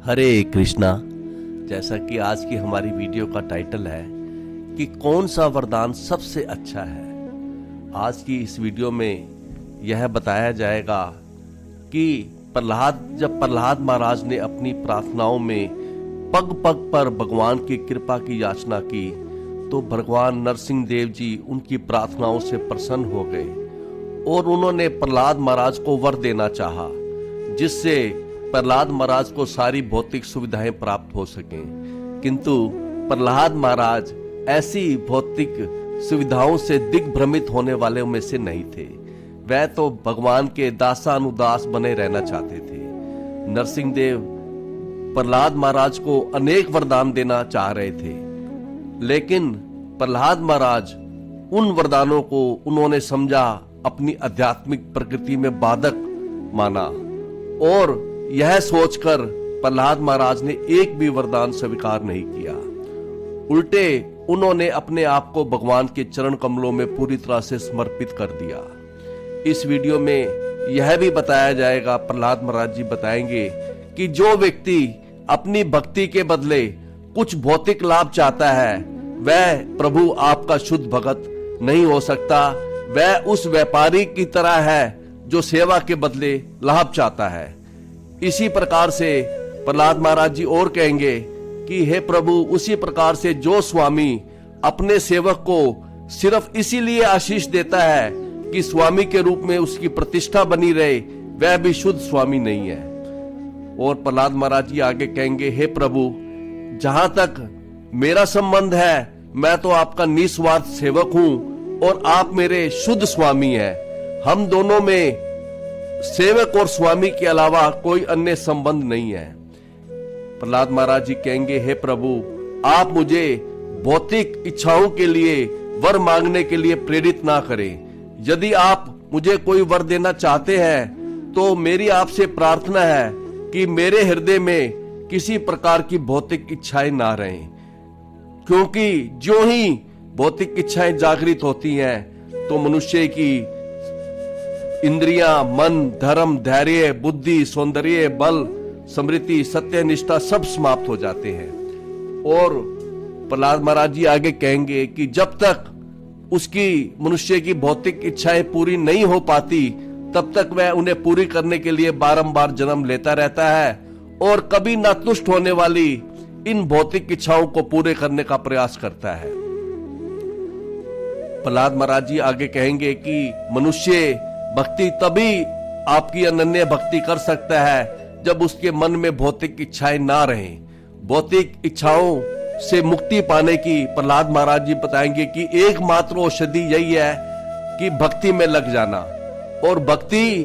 हरे कृष्णा। जैसा कि आज की हमारी वीडियो का टाइटल है कि कौन सा वरदान सबसे अच्छा है, आज की इस वीडियो में यह बताया जाएगा कि जब प्रहलाद महाराज ने अपनी प्रार्थनाओं में पग पग पर भगवान की कृपा की याचना की तो भगवान नरसिंह देव जी उनकी प्रार्थनाओं से प्रसन्न हो गए और उन्होंने प्रहलाद महाराज को वर देना चाहा, जिससे प्रहलाद महाराज को सारी भौतिक सुविधाएं प्राप्त हो सकें। किंतु प्रहलाद महाराज ऐसी भौतिक सुविधाओं से दिग्भ्रमित होने वाले में से नहीं थे। वह तो भगवान के दासानुदास बने रहना चाहते थे। नरसिंह देव प्रहलाद महाराज को अनेक वरदान देना चाह रहे थे, लेकिन प्रहलाद महाराज उन वरदानों को उन्होंने समझा अपनी आध्यात्मिक प्रकृति में बाधक माना और यह सोचकर प्रहलाद महाराज ने एक भी वरदान स्वीकार नहीं किया। उल्टे उन्होंने अपने आप को भगवान के चरण कमलों में पूरी तरह से समर्पित कर दिया। इस वीडियो में यह भी बताया जाएगा, प्रहलाद महाराज जी बताएंगे कि जो व्यक्ति अपनी भक्ति के बदले कुछ भौतिक लाभ चाहता है वह प्रभु आपका शुद्ध भगत नहीं हो सकता। वह उस व्यापारी की तरह है जो सेवा के बदले लाभ चाहता है। इसी प्रकार से प्रहलाद महाराज जी और कहेंगे कि हे प्रभु, उसी प्रकार से जो स्वामी अपने सेवक को सिर्फ इसीलिए आशीष देता है कि स्वामी के रूप में उसकी प्रतिष्ठा बनी रहे, वह भी शुद्ध स्वामी नहीं है। और प्रहलाद महाराज जी आगे कहेंगे, हे प्रभु, जहां तक मेरा संबंध है मैं तो आपका निस्वार्थ सेवक हूं और आप मेरे शुद्ध स्वामी हैं। हम दोनों में सेवक और स्वामी के अलावा कोई अन्य संबंध नहीं है। प्रहलाद महाराज जी कहेंगे, हे प्रभु, आप मुझे भौतिक इच्छाओं के लिए वर मांगने के लिए प्रेरित ना करें। यदि आप मुझे कोई वर देना चाहते हैं तो मेरी आपसे प्रार्थना है कि मेरे हृदय में किसी प्रकार की भौतिक इच्छाएं ना रहें, क्योंकि जो ही भौतिक इच्छाएं जागृत होती हैं तो मनुष्य की इंद्रियां, मन, धर्म, धैर्य, बुद्धि, सौंदर्य, बल, स्मृति, सत्यनिष्ठा सब समाप्त हो जाते हैं। और प्रहलाद महाराज जी आगे कहेंगे कि जब तक उसकी मनुष्य की भौतिक इच्छाएं पूरी नहीं हो पाती तब तक वह उन्हें पूरी करने के लिए बारंबार जन्म लेता रहता है और कभी ना तुष्ट होने वाली इन भौतिक इच्छाओं को पूरे करने का प्रयास करता है। प्रहलाद महाराज जी आगे कहेंगे कि मनुष्य भक्ति तभी आपकी अनन्य भक्ति कर सकता है जब उसके मन में भौतिक इच्छाएं ना रहें। भौतिक इच्छाओं से मुक्ति पाने की प्रहलाद महाराज जी बताएंगे कि एकमात्र औषधि यही है कि भक्ति में लग जाना। और भक्ति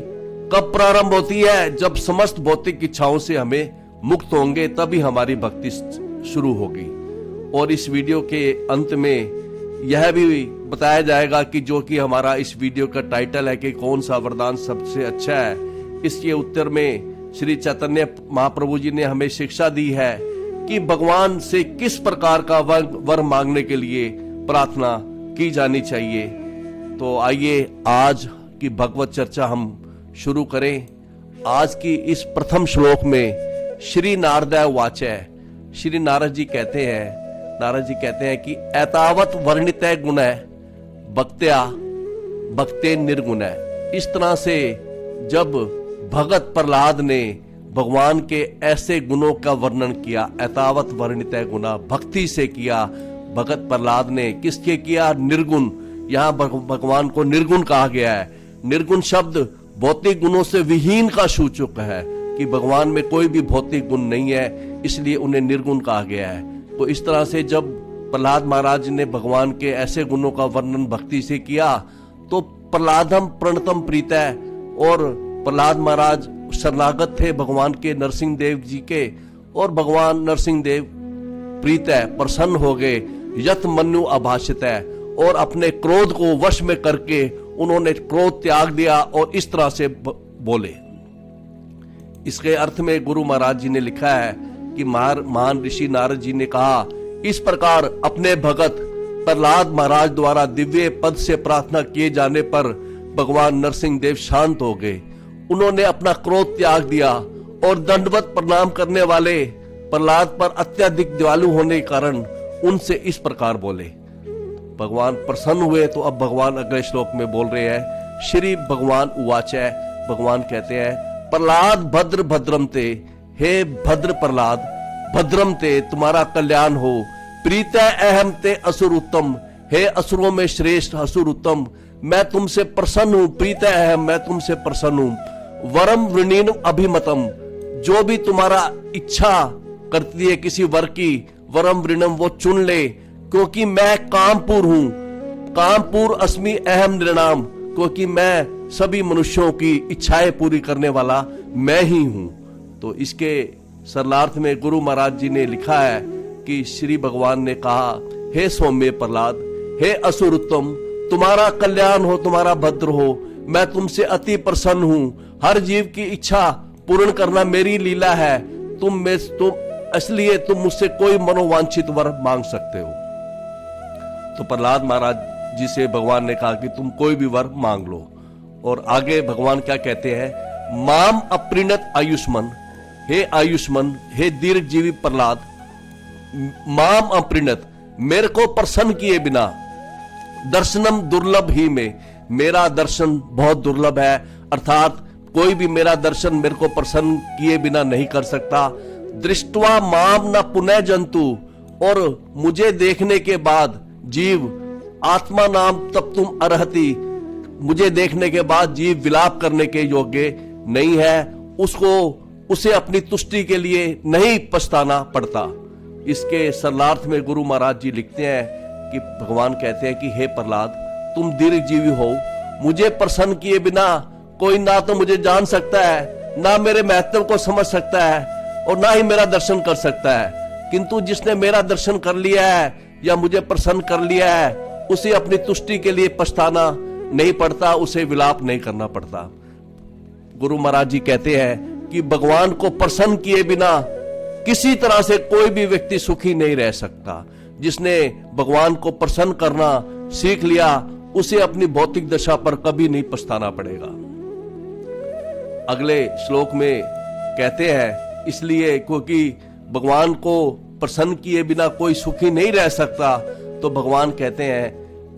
कब प्रारंभ होती है? जब समस्त भौतिक इच्छाओं से हमें मुक्त होंगे, तभी हमारी भक्ति शुरू होगी। और इस वीडियो के अंत में यह भी बताया जाएगा कि जो कि हमारा इस वीडियो का टाइटल है कि कौन सा वरदान सबसे अच्छा है, इसके उत्तर में श्री चैतन्य महाप्रभु जी ने हमें शिक्षा दी है कि भगवान से किस प्रकार का वर मांगने के लिए प्रार्थना की जानी चाहिए। तो आइए आज की भगवत चर्चा हम शुरू करें। आज की इस प्रथम श्लोक में श्री नारदाय वाचय, श्री नारद जी कहते हैं कि एतावत वर्णितः गुणः भक्त्या भक्ते निर्गुणः। इस तरह से जब भगत प्रहलाद ने भगवान के ऐसे गुणों का वर्णन किया, एतावत वर्णितः गुणा, भक्ति से किया। भगत प्रहलाद ने किसके किया? निर्गुण। यहाँ भगवान को निर्गुण कहा गया है। निर्गुण शब्द भौतिक गुणों से विहीन का सूचक है कि भगवान में कोई भी भौतिक गुण नहीं है, इसलिए उन्हें निर्गुण कहा गया है। तो इस तरह से जब प्रहलाद महाराज ने भगवान के ऐसे गुणों का वर्णन भक्ति से किया तो प्रहलादम प्रणतम प्रीतः, और प्रहलाद महाराज शरणागत थे भगवान के नरसिंह देव जी के, और भगवान नरसिंह देव प्रीतः प्रसन्न हो गए। यत मनु अभाषितः, और अपने क्रोध को वश में करके उन्होंने क्रोध त्याग दिया और इस तरह से बोले। इसके अर्थ में गुरु महाराज जी ने लिखा है कि महान ऋषि नारद जी ने कहा, इस प्रकार अपने भगत प्रहलाद महाराज द्वारा दिव्य पद से प्रार्थना किए जाने पर भगवान नरसिंह देव शांत हो गए। उन्होंने अपना क्रोध त्याग दिया और दंडवत प्रणाम करने वाले प्रहलाद पर अत्यधिक दयालु होने के कारण उनसे इस प्रकार बोले। भगवान प्रसन्न हुए तो अब भगवान अगले श्लोक में बोल रहे हैं, श्री भगवान उवाच, भगवान कहते हैं, प्रहलाद भद्र भद्रम ते, हे भद्र प्रहलाद, भद्रम ते, तुम्हारा कल्याण हो। प्रीतः अहम ते असुर उत्तम, हे असुरों में श्रेष्ठ असुर उत्तम, मैं तुमसे प्रसन्न हूं। प्रीतः अहम, मैं तुमसे प्रसन्न हूं। वरम वृणीन अभिमतम, जो भी तुम्हारा इच्छा करती है किसी वर की, वरम वृणम, वो चुन ले, क्योंकि मैं कामपुर हूं। कामपुर अस्मि अहम निर्णाम, क्योंकि मैं सभी मनुष्यों की इच्छाएं पूरी करने वाला मैं ही हूं। तो इसके सरलार्थ में गुरु महाराज जी ने लिखा है कि श्री भगवान ने कहा, हे सौम्य प्रहलाद, हे असुर उत्तम, तुम्हारा कल्याण हो, तुम्हारा भद्र हो, मैं तुमसे अति प्रसन्न हूं। हर जीव की इच्छा पूर्ण करना मेरी लीला है। तुम इसलिए तुम मुझसे कोई मनोवांछित वर मांग सकते हो। तो प्रहलाद महाराज जी से भगवान ने कहा कि तुम कोई भी वर मांग लो। और आगे भगवान क्या कहते हैं, माम अप्रीणत आयुष्मन, हे आयुष्मन, हे दीर्घ जीवी प्रहलाद, माम अप्रीणत, मेरे को प्रसन्न किए बिना, दर्शनम दुर्लभ ही में, मेरा दर्शन बहुत दुर्लभ है, अर्थात कोई भी मेरा दर्शन मेरे को प्रसन्न किए बिना नहीं कर सकता। दृष्टवा माम न पुनः जंतु, और मुझे देखने के बाद जीव, आत्मा नाम तब तुम अरहति, मुझे देखने के बाद जीव विलाप करने के योग्य नहीं है, उसे अपनी तुष्टि के लिए नहीं पछताना पड़ता। इसके सरलार्थ में गुरु महाराज जी लिखते हैं कि भगवान कहते हैं कि हे प्रहलाद, तुम दीर्घ जीवी हो, मुझे प्रसन्न किए बिना कोई ना तो मुझे जान सकता है, ना मेरे महत्व को समझ सकता है, और ना ही मेरा दर्शन कर सकता है। किंतु जिसने मेरा दर्शन कर लिया है या मुझे प्रसन्न कर लिया है, उसे अपनी तुष्टि के लिए पछताना नहीं पड़ता, उसे विलाप नहीं करना पड़ता। गुरु महाराज जी कहते हैं कि भगवान को प्रसन्न किए बिना किसी तरह से कोई भी व्यक्ति सुखी नहीं रह सकता। जिसने भगवान को प्रसन्न करना सीख लिया, उसे अपनी भौतिक दशा पर कभी नहीं पछताना पड़ेगा। अगले श्लोक में कहते हैं, इसलिए क्योंकि भगवान को प्रसन्न किए बिना कोई सुखी नहीं रह सकता, तो भगवान कहते हैं,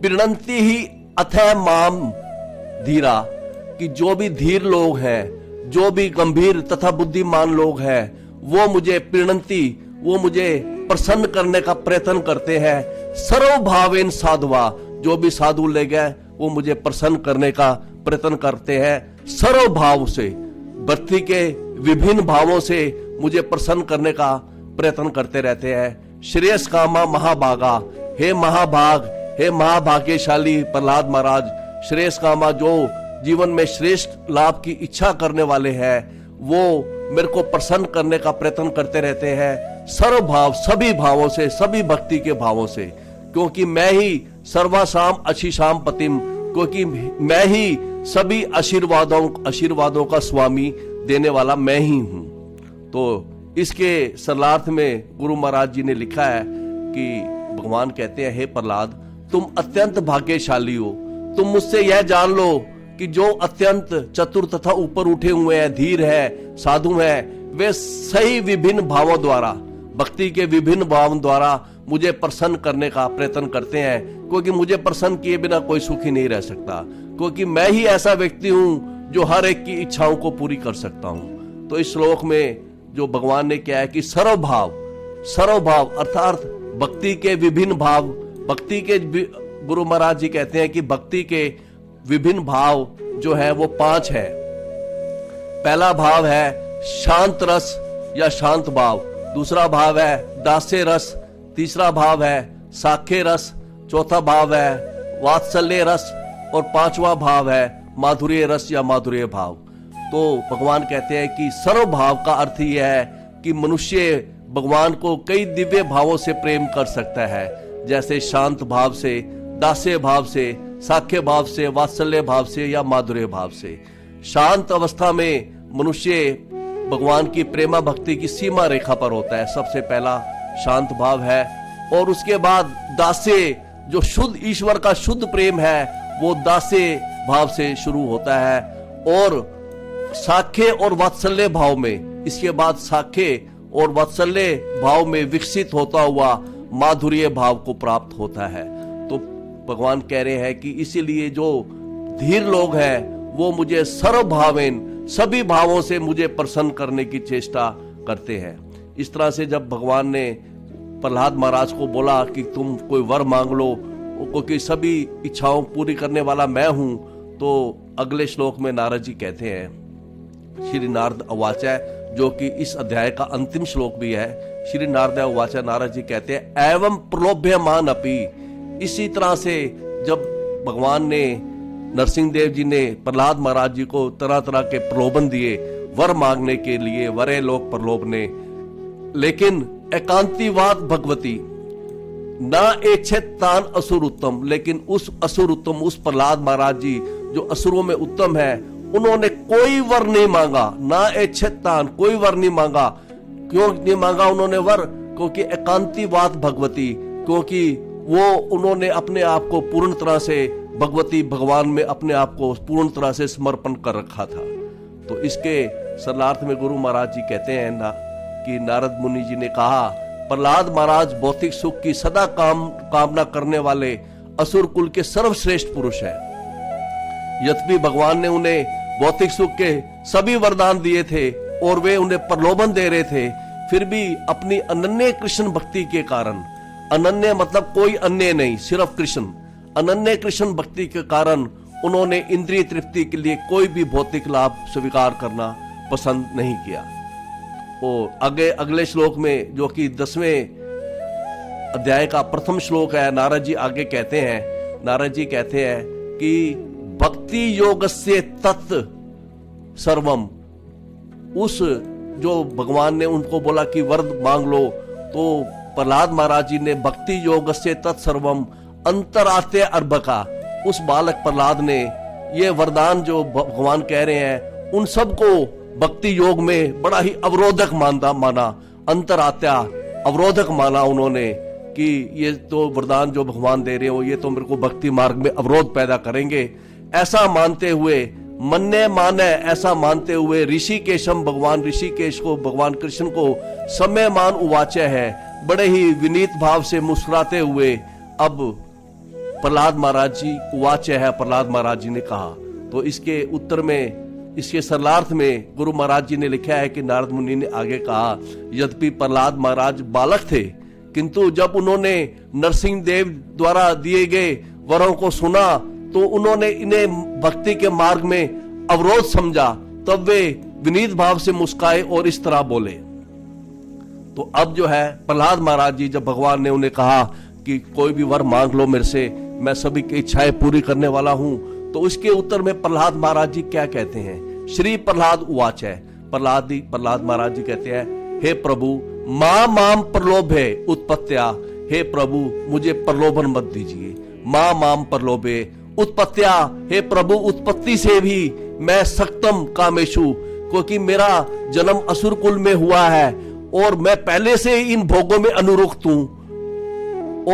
प्रीणंति ही अथय माम धीरा, कि जो भी धीर लोग हैं, जो भी गंभीर तथा बुद्धिमान लोग हैं, वो मुझे प्रीणंति, वो मुझे प्रसन्न करने का प्रयत्न करते हैं। सर्वभावेन साधुआ, जो भी साधु ले गए वो मुझे प्रसन्न करने का प्रयत्न करते हैं। सर्वभाव से, भक्ति के विभिन्न भावों से मुझे प्रसन्न करने का प्रयत्न करते रहते हैं। श्रेयस कामा महाभागा, हे महाभाग, हे महाभाग्यशाली प्रहलाद महाराज, श्रेयस कामा, जो जीवन में श्रेष्ठ लाभ की इच्छा करने वाले हैं, वो मेरे को प्रसन्न करने का प्रयत्न करते रहते हैं। सर्वभाव, सभी भावों से, सभी भक्ति के भावों से, क्योंकि मैं ही सर्वासाम अशीशाम पतिम, क्योंकि मैं ही सभी आशीर्वादों का स्वामी देने वाला मैं ही हूं। तो इसके सरलार्थ में गुरु महाराज जी ने लिखा है कि भगवान कहते हैं, हे प्रहलाद, तुम अत्यंत भाग्यशाली हो। तुम मुझसे यह जान लो कि जो अत्यंत चतुर तथा ऊपर उठे हुए हैं, धीर है, साधु हैं, वे सही विभिन्न भावों द्वारा, भक्ति के विभिन्न भावों द्वारा मुझे प्रसन्न करने का प्रयत्न करते हैं। क्योंकि मुझे प्रसन्न किए बिना कोई सुखी नहीं रह सकता, क्योंकि मैं ही ऐसा व्यक्ति हूं जो हर एक की इच्छाओं को पूरी कर सकता हूं। तो इस श्लोक में जो भगवान ने क्या है कि सर्वभाव, सर्वभाव अर्थात भक्ति के विभिन्न भाव, भक्ति के गुरु महाराज जी कहते हैं कि भक्ति के विभिन्न भाव जो है वो 5 है। पहला भाव है शांत रस या शांत भाव, दूसरा भाव है दास्य रस, तीसरा भाव है साखे रस, चौथा भाव है वात्सल्य रस, और 5वां भाव है माधुर्य रस या माधुर्य भाव। तो भगवान कहते हैं कि सर्वभाव का अर्थ यह है कि मनुष्य भगवान को कई दिव्य भावों से प्रेम कर सकता है, जैसे शांत भाव से, दास्य भाव से, साख्य भाव से, वात्सल्य भाव से या माधुर्य भाव से। शांत अवस्था में मनुष्य भगवान की प्रेमा भक्ति की सीमा रेखा पर होता है, सबसे पहला शांत भाव है। और उसके बाद दास्य, जो शुद्ध ईश्वर का शुद्ध प्रेम है, वो दास्य भाव से शुरू होता है। और साख्य और वात्सल्य भाव में इसके बाद साखे और वात्सल्य भाव में विकसित होता हुआ माधुर्य भाव को प्राप्त होता है। तो भगवान कह रहे हैं कि इसीलिए जो धीर लोग हैं वो मुझे सर्वभावेन सभी भावों से मुझे प्रसन्न करने की चेष्टा करते हैं। इस तरह से जब भगवान ने प्रहलाद महाराज को बोला कि तुम कोई वर मांग लो क्योंकि सभी इच्छाओं पूरी करने वाला मैं हूं, तो अगले श्लोक में नारद जी कहते हैं, श्री नारद उवाच, जो कि इस अध्याय का अंतिम श्लोक भी है। श्री नारद उवाच, नारद जी कहते हैं, एवं प्रलोभ्यमान अपि। इसी तरह से जब भगवान ने नरसिंह देव जी ने प्रहलाद महाराज जी को तरह तरह के प्रलोभन दिए वर मांगने के लिए, वरे लोक प्रलोभने, लेकिन एकांतिवाद भगवती ना एच्छेत तान असुर उत्तम। लेकिन उस असुर उत्तम, उस प्रहलाद महाराज जी जो असुरों में उत्तम है, उन्होंने कोई वर नहीं मांगा, ना एच्छेत तान, कोई वर नहीं मांगा। क्यों नहीं मांगा उन्होंने वर? क्योंकि एकांतिवाद भगवती, क्योंकि वो उन्होंने अपने आप को पूर्ण तरह से भगवती भगवान में अपने आप को पूर्ण तरह से समर्पण कर रखा था। तो इसके सरलार्थ में गुरु महाराज जी कहते हैं ना कि नारद मुनि जी ने कहा, प्रहलाद महाराज भौतिक सुख की सदा कामना करने वाले असुर कुल के सर्वश्रेष्ठ पुरुष हैं। यद्यपि भगवान ने उन्हें भौतिक सुख के सभी वरदान दिए थे और वे उन्हें प्रलोभन दे रहे थे, फिर भी अपनी अनन्य कृष्ण भक्ति के कारण, अनन्य मतलब कोई अन्य नहीं, सिर्फ कृष्ण, अनन्य कृष्ण भक्ति के कारण उन्होंने इंद्रिय तृप्ति के लिए कोई भी भौतिक लाभ स्वीकार करना पसंद नहीं किया। और अगले श्लोक में, जो कि 10वें अध्याय का प्रथम श्लोक है, नारद जी आगे कहते हैं, नारद जी कहते हैं कि भक्ति योगस्य तत् सर्वम। उस जो भगवान ने उनको बोला कि वर मांग लो, तो प्रहलाद महाराज जी ने भक्ति योगस्य तत् सर्वम अंतरात्य अर्भका, उस बालक प्रहलाद ने ये वरदान जो भगवान कह रहे हैं उन सबको भक्ति योग में बड़ा ही अवरोधक माना, अंतरात्या अवरोधक माना उन्होंने कि ये तो वरदान जो भगवान दे रहे हो ये तो मेरे को भक्ति मार्ग में अवरोध पैदा करेंगे। ऐसा मानते हुए, मन्ने माने ऐसा मानते हुए ऋषिकेशम, भगवान ऋषिकेश को, भगवान कृष्ण को समय मान उवाचे है, बड़े ही विनीत भाव से मुस्कुराते हुए अब प्रहलाद महाराज जी उवाचे है, प्रहलाद महाराज जी ने कहा। तो इसके उत्तर में, इसके सरलार्थ में गुरु महाराज जी ने लिखा है कि नारद मुनि ने आगे कहा, यद्यपि प्रहलाद महाराज बालक थे, किंतु जब उन्होंने नरसिंह देव द्वारा दिए गए वरों को सुना तो उन्होंने इन्हें भक्ति के मार्ग में अवरोध समझा। तब वे विनीत भाव से मुस्काए और इस तरह बोले। तो अब जो है प्रहलाद महाराज जी, जब भगवान ने उन्हें कहा कि कोई भी वर मांग लो मेरे से, मैं सभी की इच्छाएं पूरी करने वाला हूं, तो उसके उत्तर में प्रहलाद महाराज जी क्या कहते हैं? श्री प्रहलाद उवाच है, प्रहलाद महाराज जी कहते हैं, हे प्रभु माम प्रलोभे उत्पत्त्या, हे प्रभु मुझे प्रलोभन मत दीजिए। माम प्रलोभे उत्पत्त्या, हे प्रभु उत्पत्ति से भी मैं सक्तम कामेशु, क्योंकि मेरा जन्म असुर कुल में हुआ है और मैं पहले से इन भोगों में अनुरुक्त हूं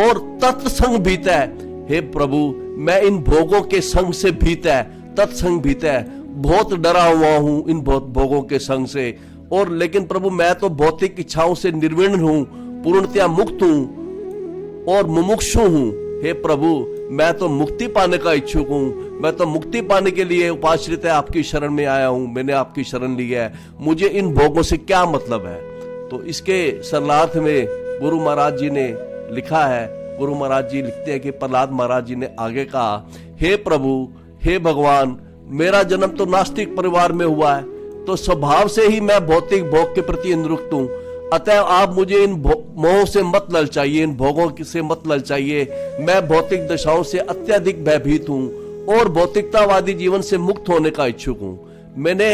और तत्संग भीत है। हे प्रभु मैं इन भोगों के संग से भीत है, तत्संग भीत है, बहुत डरा हुआ हूं इन भोगों के संग से। और लेकिन प्रभु मैं तो भौतिक इच्छाओं से निर्विण्ण हूं, पूर्णतया मुक्त हूं और मुमुक्षु हूं। हे प्रभु मैं तो मुक्ति पाने का इच्छुक हूं, मैं तो मुक्ति पाने के लिए उपाश्रित है आपकी शरण में आया हूं, मैंने आपकी शरण ली है, मुझे इन भोगों से क्या मतलब है। तो इसके सरलार्थ में गुरु महाराज जी ने लिखा है, गुरु महाराज जी लिखते हैं कि प्रहलाद महाराज जी ने आगे कहा, हे प्रभु हे भगवान मेरा जन्म तो नास्तिक परिवार में हुआ है, तो स्वभाव से ही मैं भौतिक भोग के प्रति अनुरक्त हूं, अतः आप मुझे इन मोह से मत ललचाइए, इन भोगों से मत ललचाइए। मैं भौतिक दशाओं से अत्यधिक भयभीत हूं और भौतिकतावादी जीवन से मुक्त होने का इच्छुक हूं। मैंने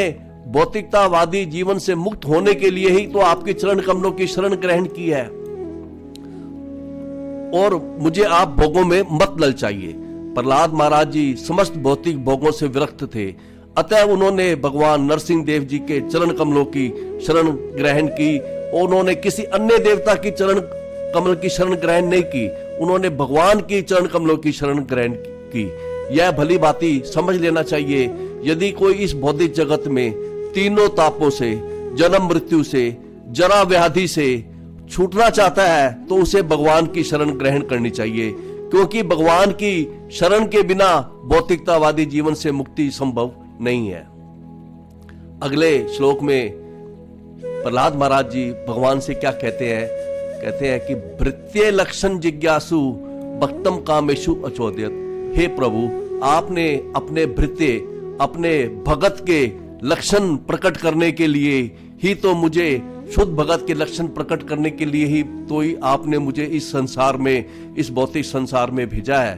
भौतिकतावादी जीवन से मुक्त होने के लिए ही तो आपके चरण कमलों की शरण ग्रहण की है और मुझे आप भोगों में मत ललचाइए। प्रहलाद महाराज जी समस्त भौतिक भोगों से विरक्त थे, अतः उन्होंने भगवान नरसिंह देव जी के चरण कमलों की शरण ग्रहण की। उन्होंने किसी अन्य देवता की चरण कमल की शरण ग्रहण नहीं की, उन्होंने भगवान की चरण कमलों की शरण ग्रहण की। यह भली बाती समझ लेना चाहिए, यदि कोई इस भौतिक जगत में तीनों तापों से जन्म मृत्यु से, जरा व्याधि से छूटना चाहता है तो उसे भगवान की शरण ग्रहण करनी चाहिए, क्योंकि भगवान की शरण के बिना भौतिकतावादी जीवन से मुक्ति संभव नहीं है। अगले श्लोक में प्रहलाद महाराज जी भगवान से क्या कहते हैं कि भृत्य लक्षण जिज्ञासु भक्तम कामेशु अचोदयत। हे प्रभु, आपने अपने भृत्य, अपने भगत के लक्षण प्रकट करने के लिए ही तो मुझे, शुद्ध भगत के लक्षण प्रकट करने के लिए ही तो ही आपने मुझे इस संसार में, इस भौतिक संसार में भेजा है।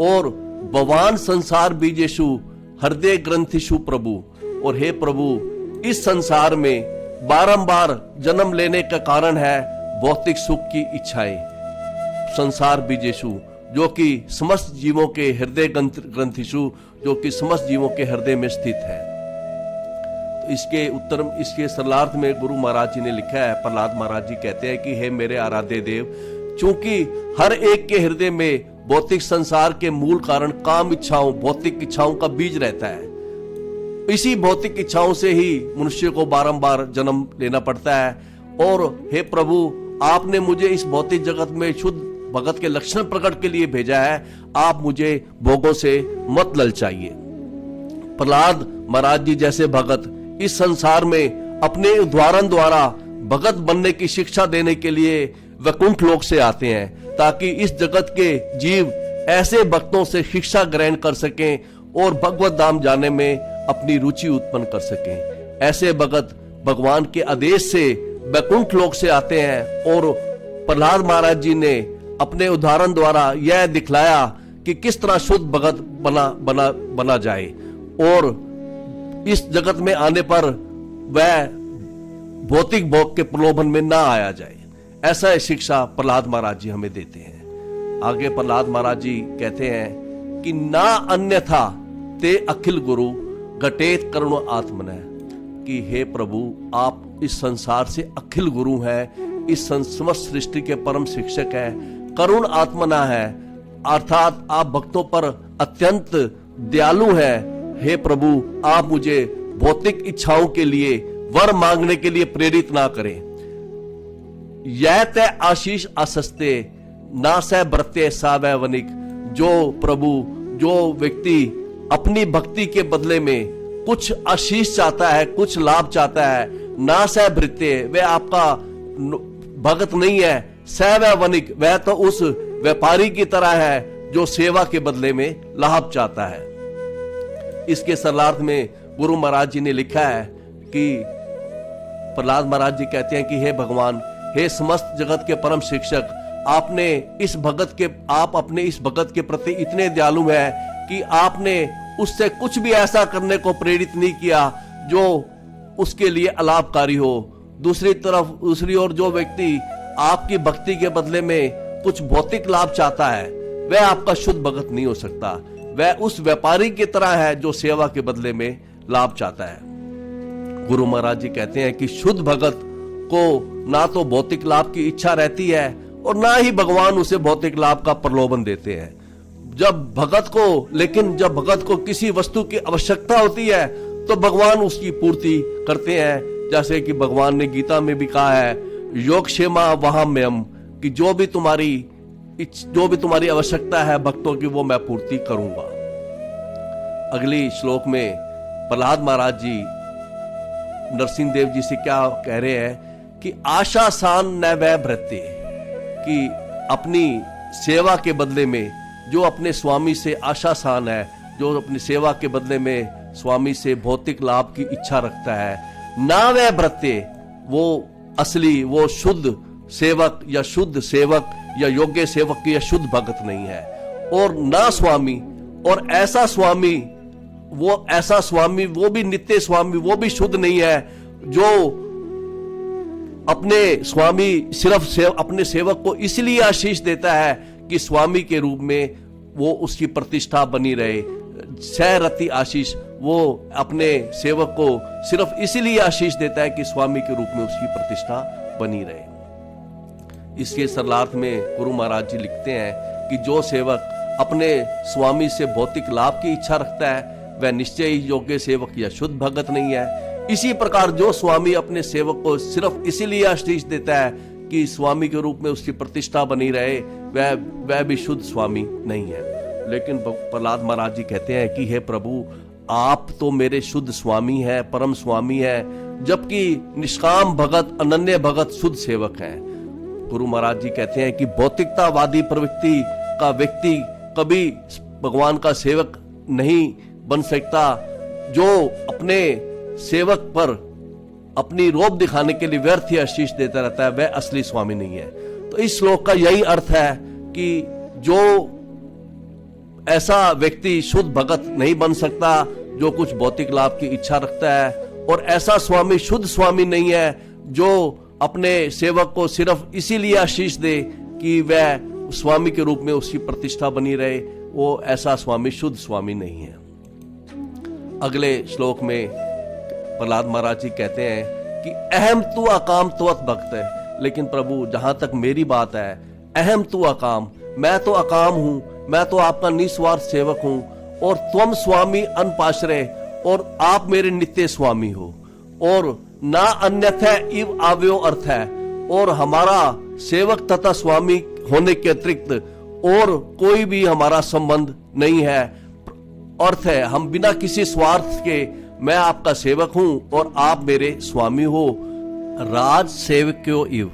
और भगवान संसार बीजेशु हृदय ग्रंथिशु प्रभु, और हे प्रभु, इस संसार में बारंबार जन्म लेने का कारण है भौतिक सुख की इच्छाएं। संसार बीजेशु, जो कि समस्त जीवों के हृदय ग्रंथिशु, जो कि समस्त जीवों के हृदय में स्थित है। तो इसके सरलार्थ में गुरु महाराज जी ने लिखा है, प्रहलाद महाराज जी कहते हैं कि हे मेरे आराध्य देव, चूंकि हर एक के हृदय में भौतिक संसार के मूल कारण काम इच्छाओं, भौतिक इच्छाओं का बीज रहता है। इसी भौतिक इच्छाओं से ही मनुष्य को बारंबार जन्म लेना पड़ता है। और हे प्रभु, आपने मुझे इस भौतिक जगत में शुद्ध भगत के लक्षण प्रकट के लिए भेजा है, आप मुझे भोगों से मत ललचाइए। प्रहलाद महाराज जी जैसे भगत इस संसार में अपने उद्धारण द्वारा भगत बनने की शिक्षा देने के लिए वैकुंठ लोक से आते हैं, ताकि इस जगत के जीव ऐसे भक्तों से शिक्षा ग्रहण कर सकें और भगवत धाम जाने में अपनी रुचि उत्पन्न कर सकें। ऐसे भगत भगवान के आदेश से वैकुंठ लोक से आते हैं। और प्रहलाद महाराज जी ने अपने उदाहरण द्वारा यह दिखलाया कि किस तरह शुद्ध भगत बना जाए और इस जगत में आने पर वह भौतिक भोग के प्रलोभन में ना आया जाए। ऐसा शिक्षा प्रहलाद महाराज जी हमें देते हैं। आगे प्रहलाद महाराज जी कहते हैं कि ना अन्यथा ते अखिल गुरु घटेत करुण आत्मन, कि हे प्रभु, आप इस संसार से अखिल गुरु हैं, इस समस्त सृष्टि के परम शिक्षक हैं, करुण आत्मना है, अर्थात आप भक्तों पर अत्यंत दयालु हैं। हे प्रभु, आप मुझे भौतिक इच्छाओं के लिए, वर मांगने के लिए प्रेरित ना करें। यह तय आशीष असस्ते ना सह ब्रत्य सा वह वनिक। जो प्रभु, जो व्यक्ति अपनी भक्ति के बदले में कुछ आशीष चाहता है, कुछ लाभ चाहता है, ना सह भृत्य, वह आपका भगत नहीं है। सह वह वनिक, वह तो उस व्यापारी की तरह है जो सेवा के बदले में लाभ चाहता है। इसके सरलार्थ में गुरु महाराज जी ने लिखा है कि प्रहलाद महाराज जी कहते हैं कि हे भगवान, हे समस्त जगत के परम शिक्षक, आप अपने इस भगत के प्रति इतने दयालु हैं कि आपने उससे कुछ भी ऐसा करने को प्रेरित नहीं किया जो उसके लिए अलाभकारी हो। दूसरी ओर जो व्यक्ति आपकी भक्ति के बदले में कुछ भौतिक लाभ चाहता है, वह आपका शुद्ध भगत नहीं हो सकता। वह उस व्यापारी की तरह है जो सेवा के बदले में लाभ चाहता है। गुरु महाराज जी कहते हैं कि शुद्ध भगत को ना तो भौतिक लाभ की इच्छा रहती है और ना ही भगवान उसे भौतिक लाभ का प्रलोभन देते हैं। जब भगत को किसी वस्तु की आवश्यकता होती है तो भगवान उसकी पूर्ति करते हैं। जैसे कि भगवान ने गीता में भी कहा है, योगक्षेमा वहाम्यम, कि जो भी तुम्हारी आवश्यकता है भक्तों की, वो मैं पूर्ति करूंगा। अगली श्लोक में प्रहलाद महाराज जी नरसिंह देव जी से क्या कह रहे हैं कि आशा सान न वह भृत्य, कि अपनी सेवा के बदले में जो अपने स्वामी से आशा सान है, जो अपनी सेवा के बदले में स्वामी से भौतिक लाभ की इच्छा रखता है, ना वह भृत्य, वो असली, वो शुद्ध सेवक या शुद्ध सेवक या योग्य सेवक या शुद्ध भगत नहीं है। और ना स्वामी, और ऐसा स्वामी, वो भी नित्य स्वामी, वो भी शुद्ध नहीं है जो अपने स्वामी सिर्फ अपने सेवक को इसलिए आशीष देता है कि स्वामी के रूप में वो उसकी प्रतिष्ठा बनी रहे। सहरति आशीष, वो अपने सेवक को सिर्फ इसलिए आशीष देता है कि स्वामी के रूप में उसकी प्रतिष्ठा बनी रहे। इसके सरलार्थ में गुरु महाराज जी लिखते हैं कि जो सेवक अपने स्वामी से भौतिक लाभ की इच्छा रखता है, वह निश्चय ही योग्य सेवक या शुद्ध भगत नहीं है। इसी प्रकार जो स्वामी अपने सेवक को सिर्फ इसीलिए आशीष देता है कि स्वामी के रूप में उसकी प्रतिष्ठा बनी रहे, वह भी शुद्ध स्वामी नहीं है। लेकिन प्रहलाद महाराज जी कहते हैं कि हे प्रभु, आप तो मेरे शुद्ध स्वामी है, परम स्वामी है, जबकि निष्काम भगत, अनन्य भगत शुद्ध सेवक हैं। गुरु महाराज जी कहते हैं कि भौतिकतावादी प्रवृत्ति का व्यक्ति कभी भगवान का सेवक नहीं बन सकता। जो अपने सेवक पर अपनी रोब दिखाने के लिए व्यर्थ ही आशीष देता रहता है, वह असली स्वामी नहीं है। तो इस श्लोक का यही अर्थ है कि जो ऐसा व्यक्ति शुद्ध भगत नहीं बन सकता जो कुछ भौतिक लाभ की इच्छा रखता है, और ऐसा स्वामी शुद्ध स्वामी नहीं है जो अपने सेवक को सिर्फ इसीलिए आशीष दे कि वह स्वामी के रूप में उसकी प्रतिष्ठा बनी रहे, वो ऐसा स्वामी शुद्ध स्वामी नहीं है। अगले श्लोक में प्रहलाद महाराज जी कहते हैं कि अहम तु अकाम त्वत् भक्त है। लेकिन प्रभु, जहां तक मेरी बात है, अहम तु अकाम, मैं तो अकाम हूं, मैं तो आपका निस्वार्थ सेवक हूं, और त्वम स्वामी अनपाश्रय, और आप मेरे नित्य स्वामी हो, और ना अन्यथा इव आव्यो अर्थ है, और हमारा सेवक तथा स्वामी होने के अतिरिक्त और कोई भी हमारा संबंध नहीं है। अर्थ है, हम बिना किसी स्वार्थ के, मैं आपका सेवक हूं और आप मेरे स्वामी हो। राज सेवक्यो इव,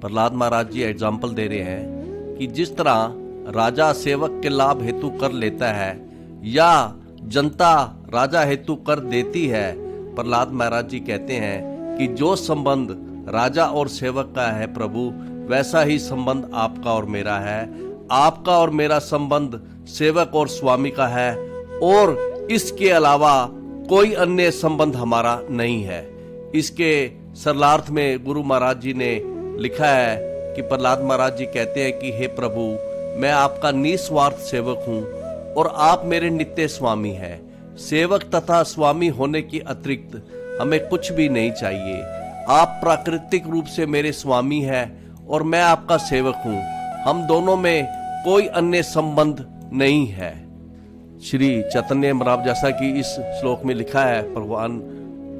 प्रहलाद महाराज जी एग्जाम्पल दे रहे हैं कि जिस तरह राजा सेवक के लाभ हेतु कर लेता है या जनता राजा हेतु कर देती है, प्रहलाद महाराज जी कहते हैं कि जो संबंध राजा और सेवक का है प्रभु, वैसा ही संबंध आपका और मेरा है। आपका और मेरा संबंध सेवक और स्वामी का है, और इसके अलावा कोई अन्य संबंध हमारा नहीं है। इसके सरलार्थ में गुरु महाराज जी ने लिखा है कि प्रहलाद महाराज जी कहते हैं कि हे प्रभु, मैं आपका निस्वार्थ सेवक हूं और आप मेरे नित्य स्वामी हैं। सेवक तथा स्वामी होने की अतिरिक्त हमें कुछ भी नहीं चाहिए। आप प्राकृतिक रूप से मेरे स्वामी हैं और मैं आपका सेवक हूं। हम दोनों में कोई अन्य संबंध नहीं है। श्री चैतन्य महाराज, जैसा कि इस श्लोक में लिखा है, भगवान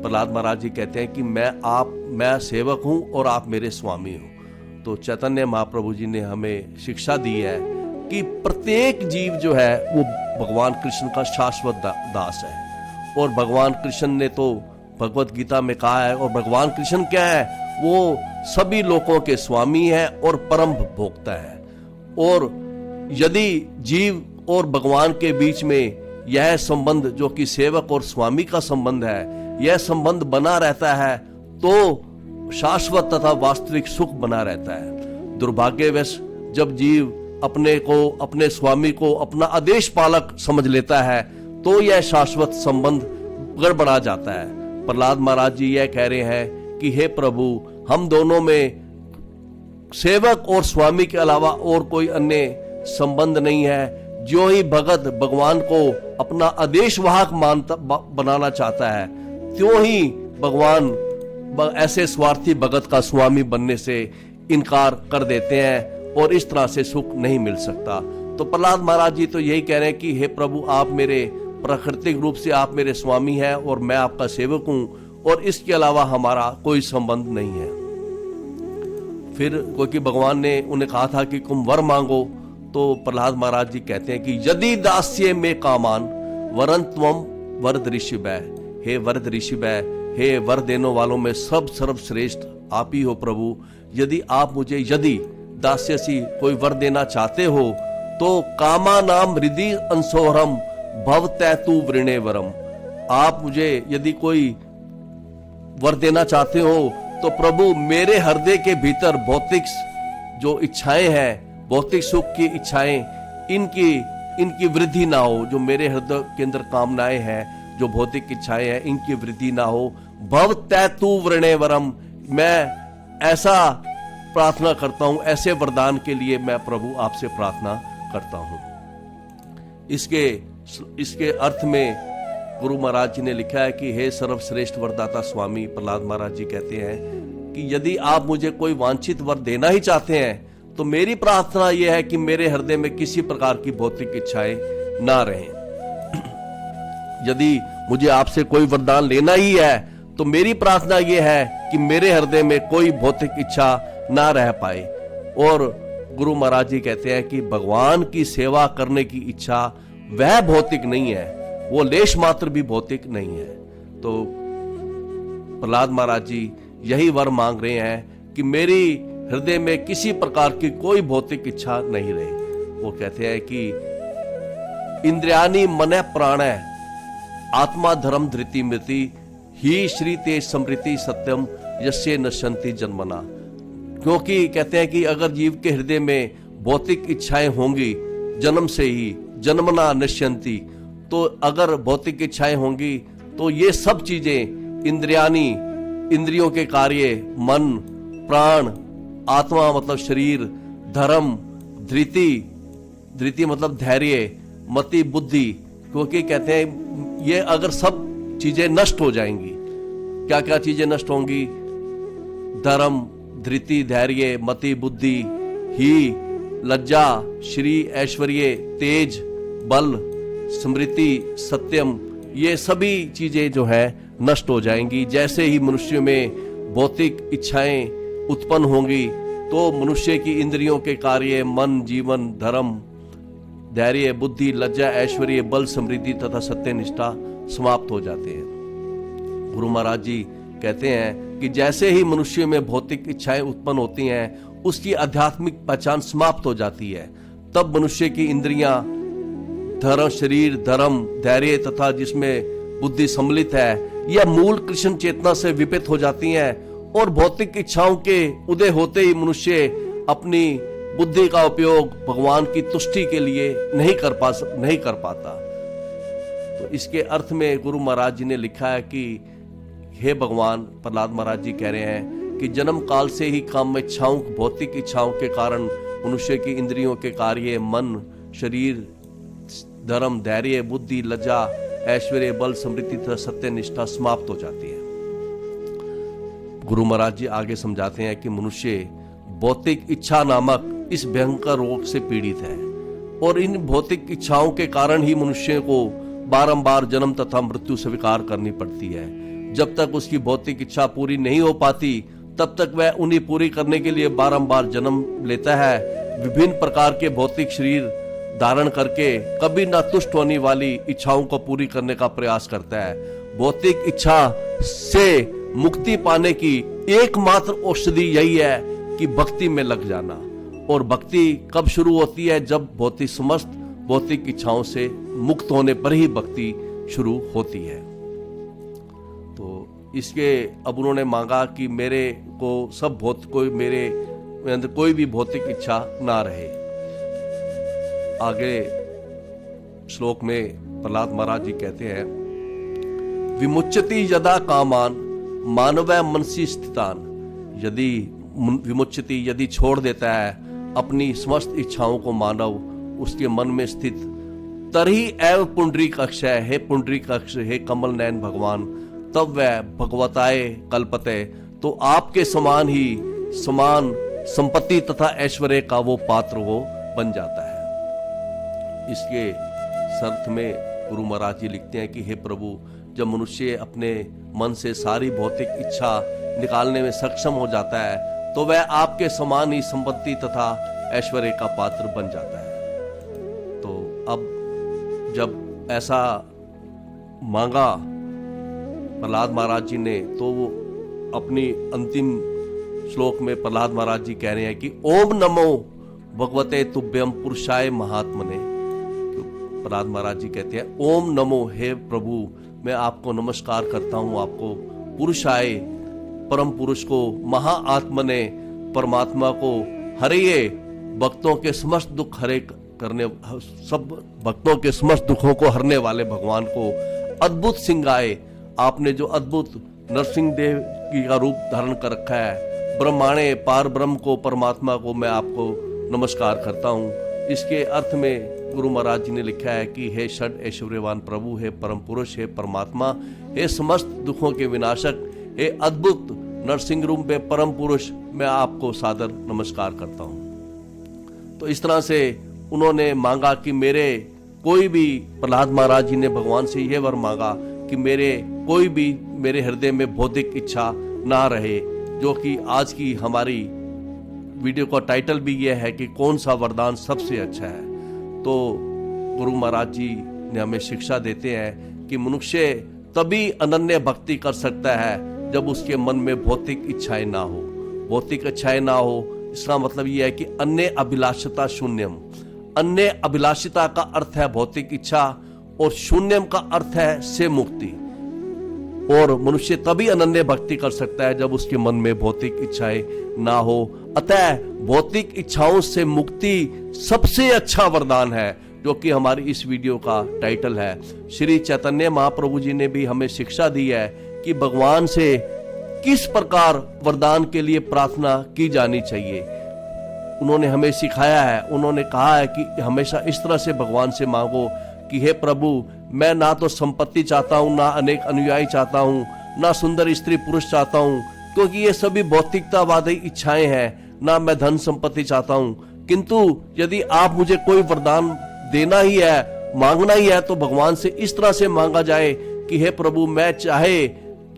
प्रहलाद महाराज जी कहते हैं कि मैं सेवक हूं और आप मेरे स्वामी हो। तो चैतन्य महाप्रभु जी ने हमें शिक्षा दी है कि प्रत्येक जीव जो है वो भगवान कृष्ण का शाश्वत दास है, और भगवान कृष्ण ने तो भगवत गीता में कहा है, और भगवान कृष्ण क्या है, वो सभी लोगों के स्वामी है और परम भोक्ता है। और यदि जीव और भगवान के बीच में यह संबंध जो कि सेवक और स्वामी का संबंध है, यह संबंध बना रहता है तो शाश्वत तथा वास्तविक सुख बना रहता है। दुर्भाग्यवश जब जीव अपने स्वामी को अपना आदेश पालक समझ लेता है तो यह शाश्वत संबंध गड़बड़ा जाता है। प्रहलाद महाराज जी यह कह रहे हैं कि हे प्रभु, हम दोनों में सेवक और स्वामी के अलावा और कोई अन्य संबंध नहीं है। जो ही भगत भगवान को अपना आदेश वाहक बनाना चाहता है, त्यों ही भगवान ऐसे स्वार्थी भगत का स्वामी बनने से इनकार कर देते हैं, और इस तरह से सुख नहीं मिल सकता। तो प्रहलाद महाराज जी तो यही कह रहे हैं कि हे प्रभु, आप मेरे प्राकृतिक रूप से आप मेरे स्वामी हैं और मैं आपका सेवक हूं, और इसके अलावा हमारा कोई संबंध नहीं है। फिर क्योंकि भगवान ने उन्हें कहा था कि तुम वर मांगो, तो प्रहलाद महाराज जी कहते हैं कि यदि दास्य में कामान वरन त्वम वरद ऋषिवै, हे वरद ऋषिवै, हे वर देने वालों में सब सर्वश्रेष्ठ आप ही हो प्रभु। यदि आप मुझे दास्य सी कोई वर देना चाहते हो तो कामा नाम हृदय अंसोहरम भव तैतु वृणे वरम। आप मुझे यदि कोई वर देना चाहते हो तो प्रभु मेरे हृदय के भीतर भौतिक जो इच्छाएं हैं, भौतिक सुख की इच्छाएं, इनकी वृद्धि ना हो। जो मेरे हृदय के अंदर कामनाएं हैं, जो भौतिक इच्छाएं हैं, इनकी वृद्धि ना हो। भव तैतु वृणे वरम, मैं ऐसा प्रार्थना करता हूं, ऐसे वरदान के लिए मैं प्रभु आपसे प्रार्थना करता हूं। इसके अर्थ में गुरु महाराज जी ने लिखा है कि हे सर्वश्रेष्ठ वरदाता स्वामी, प्रहलाद महाराज जी कहते हैं कि यदि आप मुझे कोई वांछित वर देना ही चाहते हैं तो मेरी प्रार्थना यह है कि मेरे हृदय में किसी प्रकार की भौतिक इच्छाएं ना रहें। यदि मुझे आपसे कोई वरदान लेना ही है तो मेरी प्रार्थना ये है कि मेरे हृदय में कोई भौतिक इच्छा ना रह पाए। और गुरु महाराज जी कहते हैं कि भगवान की सेवा करने की इच्छा वह भौतिक नहीं है, वो लेश मात्र भी भौतिक नहीं है। तो प्रहलाद महाराज जी यही वर मांग रहे हैं कि मेरी हृदय में किसी प्रकार की कोई भौतिक इच्छा नहीं रहे। वो कहते हैं कि इंद्रियानी मन प्राण आत्मा धर्म धृति मृति ही श्री तेज समृति सत्यम यस्य नश्यंति जन्मना। क्योंकि कहते हैं कि अगर जीव के हृदय में भौतिक इच्छाएं होंगी जन्म से ही, जन्मना नश्यंति, तो अगर भौतिक इच्छाएं होंगी तो ये सब चीजें इंद्रियानी, इंद्रियों के कार्य, मन, प्राण, आत्मा मतलब शरीर, धर्म, धृति, धृति मतलब धैर्य, मति बुद्धि, क्योंकि कहते हैं ये अगर सब चीजें नष्ट हो जाएंगी, क्या क्या चीजें नष्ट होंगी? धर्म, धृति, धैर्य, मति बुद्धि, ही, लज्जा, श्री, ऐश्वर्य, तेज, बल, स्मृति, सत्यम, ये सभी चीजें जो है नष्ट हो जाएंगी। जैसे ही मनुष्य में भौतिक इच्छाएं उत्पन्न होंगी तो मनुष्य की इंद्रियों के कार्य, मन, जीवन, धर्म, धैर्य, बुद्धि, लज्जा, ऐश्वर्य, बल, समृद्धि तथा सत्यनिष्ठा समाप्त हो जाते हैं। गुरु महाराज जी कहते हैं कि जैसे ही मनुष्य में भौतिक इच्छाएं उत्पन्न होती हैं उसकी आध्यात्मिक पहचान समाप्त हो जाती है। तब मनुष्य की इंद्रियां, धर्म, शरीर, धर्म, धैर्य तथा जिसमें बुद्धि सम्मिलित है, यह मूल कृष्ण चेतना से विपरीत हो जाती हैं और भौतिक इच्छाओं के उदय होते ही मनुष्य अपनी बुद्धि का उपयोग भगवान की तुष्टि के लिए नहीं कर पाता। तो इसके अर्थ में गुरु महाराज जी ने लिखा है कि हे भगवान, प्रहलाद महाराज जी कह रहे हैं कि जन्म काल से ही काम इच्छाओं, भौतिक इच्छाओं के कारण मनुष्य की इंद्रियों के कार्य, मन, शरीर, धर्म, धैर्य, बुद्धि, लज्जा, ऐश्वर्य, बल, समृद्धि तथा सत्यनिष्ठा समाप्त हो जाती है। गुरु महाराज जी आगे समझाते हैं कि मनुष्य भौतिक इच्छा नामक इस भयंकर रोग से पीड़ित है और इन भौतिक इच्छाओं के कारण ही मनुष्य को बारंबार जन्म तथा मृत्यु स्वीकार करनी पड़ती है। जब तक उसकी भौतिक इच्छा पूरी नहीं हो पाती तब तक वह उन्हें पूरी करने के लिए बारंबार जन्म लेता है, विभिन्न प्रकार के भौतिक शरीर धारण करके कभी न तुष्ट होने वाली इच्छाओं को पूरी करने का प्रयास करता है। भौतिक इच्छा से मुक्ति पाने की एकमात्र औषधि यही है कि भक्ति में लग जाना। और भक्ति कब शुरू होती है? जब भौतिक समस्त भौतिक इच्छाओं से मुक्त होने पर ही भक्ति शुरू होती है। तो इसके अब उन्होंने मांगा कि मेरे को सब मेरे अंदर कोई भी भौतिक इच्छा ना रहे। आगे श्लोक में प्रहलाद महाराज जी कहते हैं, विमुच्यति यदा कामान मानव मनसी स्थितान। यदि विमुच्यति, यदि छोड़ देता है अपनी समस्त इच्छाओं को मानव उसके मन में स्थित, तरही एव पुंडरीक अक्षय, हे पुंडरीक अक्ष, हे कमल नयन भगवान, तब वह भगवताए कल्पते, तो आपके समान ही समान संपत्ति तथा ऐश्वर्य का वो पात्र वो बन जाता है। इसके शर्त में गुरु महाराज जी लिखते हैं कि हे प्रभु, जब मनुष्य अपने मन से सारी भौतिक इच्छा निकालने में सक्षम हो जाता है तो वह आपके समान ही संपत्ति तथा ऐश्वर्य का पात्र बन जाता है। तो अब जब ऐसा मांगा प्रहलाद महाराज जी ने, तो वो अपनी अंतिम श्लोक में प्रहलाद महाराज जी कह रहे हैं कि ओम नमो भगवते तुभ्यम पुरुषाय महात्मने। प्रहलाद महाराज जी कहते हैं ओम नमो, हे प्रभु मैं आपको नमस्कार करता हूं, आपको पुरुषाय, परम पुरुष को, महाआत्मने, परमात्मा को, हरिये, भक्तों के समस्त दुख हरे करने, सब भक्तों के समस्त दुखों को हरने वाले भगवान को, अद्भुत सिंगाए, आपने जो अद्भुत नरसिंह देव की का रूप धारण कर रखा है, ब्रह्माणे, पार ब्रह्म को, परमात्मा को मैं आपको नमस्कार करता हूँ। इसके अर्थ में गुरु महाराज जी ने लिखा है कि हे षड ऐश्वर्यवान प्रभु, हे परम पुरुष, हे परमात्मा, हे समस्त दुखों के विनाशक, हे अद्भुत नरसिंह रूप में परम पुरुष, मैं आपको सादर नमस्कार करता हूँ। तो इस तरह से उन्होंने मांगा कि मेरे कोई भी, प्रहलाद महाराज जी ने भगवान से यह वर मांगा कि मेरे कोई भी मेरे हृदय में भौतिक इच्छा ना रहे, जो कि आज की हमारी वीडियो का टाइटल भी यह है कि कौन सा वरदान सबसे अच्छा है। तो गुरु महाराज जी ने हमें शिक्षा देते हैं कि मनुष्य तभी अनन्य भक्ति कर सकता है जब उसके मन में भौतिक इच्छाएं ना हो। भौतिक इच्छाएं ना हो इसका मतलब यह है कि अन्य अभिलाषिता शून्यम। अन्य अभिलाषिता का अर्थ है भौतिक इच्छा और शून्यम का अर्थ है से मुक्ति। और मनुष्य तभी अनन्य भक्ति कर सकता है जब उसके मन में भौतिक इच्छाएं ना हो। अतः भौतिक इच्छाओं से मुक्ति सबसे अच्छा वरदान है, जो कि हमारी इस वीडियो का टाइटल है। श्री चैतन्य महाप्रभु जी ने भी हमें शिक्षा दी है कि भगवान से किस प्रकार वरदान के लिए प्रार्थना की जानी चाहिए। उन्होंने हमें सिखाया है, उन्होंने कहा है कि हमेशा इस तरह से भगवान से मांगो कि हे प्रभु, मैं ना तो संपत्ति चाहता हूँ, ना अनेक अनुयायी चाहता हूँ, ना सुंदर स्त्री पुरुष चाहता हूँ, क्योंकि ये सभी भौतिकतावादी इच्छाएं हैं। ना मैं धन संपत्ति चाहता हूँ, किंतु यदि आप मुझे कोई वरदान देना ही है, मांगना ही है, तो भगवान से इस तरह से मांगा जाए कि हे प्रभु, मैं चाहे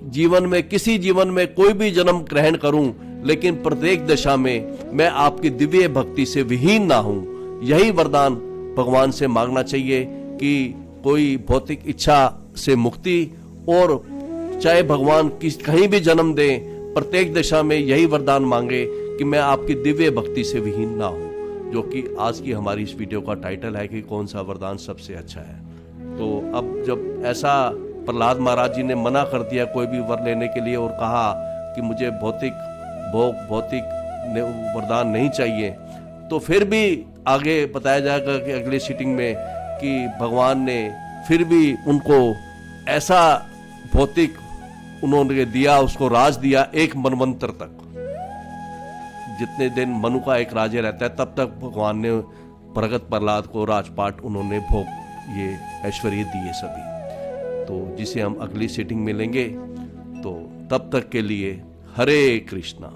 जीवन में किसी जीवन में कोई भी जन्म ग्रहण करूं, लेकिन प्रत्येक दशा में मैं आपकी दिव्य भक्ति से विहीन ना हूं। यही वरदान भगवान से मांगना चाहिए कि कोई भौतिक इच्छा से मुक्ति, और चाहे भगवान कहीं भी जन्म दें, प्रत्येक दशा में यही वरदान मांगे कि मैं आपकी दिव्य भक्ति से विहीन ना हूं, जो कि आज की हमारी इस वीडियो का टाइटल है कि कौन सा वरदान सबसे अच्छा है। तो अब जब ऐसा प्रहलाद महाराज जी ने मना कर दिया कोई भी वर लेने के लिए और कहा कि मुझे भौतिक वरदान नहीं चाहिए, तो फिर भी आगे बताया जाएगा कि अगली सीटिंग में कि भगवान ने फिर भी उनको ऐसा भौतिक उन्होंने दिया, उसको राज दिया एक मनवंतर तक। जितने दिन मनु का एक राज्य रहता है तब तक भगवान ने भगत प्रहलाद को राजपाट उन्होंने भोग ये ऐश्वर्य दिए सभी। तो जिसे हम अगली सीटिंग में लेंगे, तो तब तक के लिए हरे कृष्णा।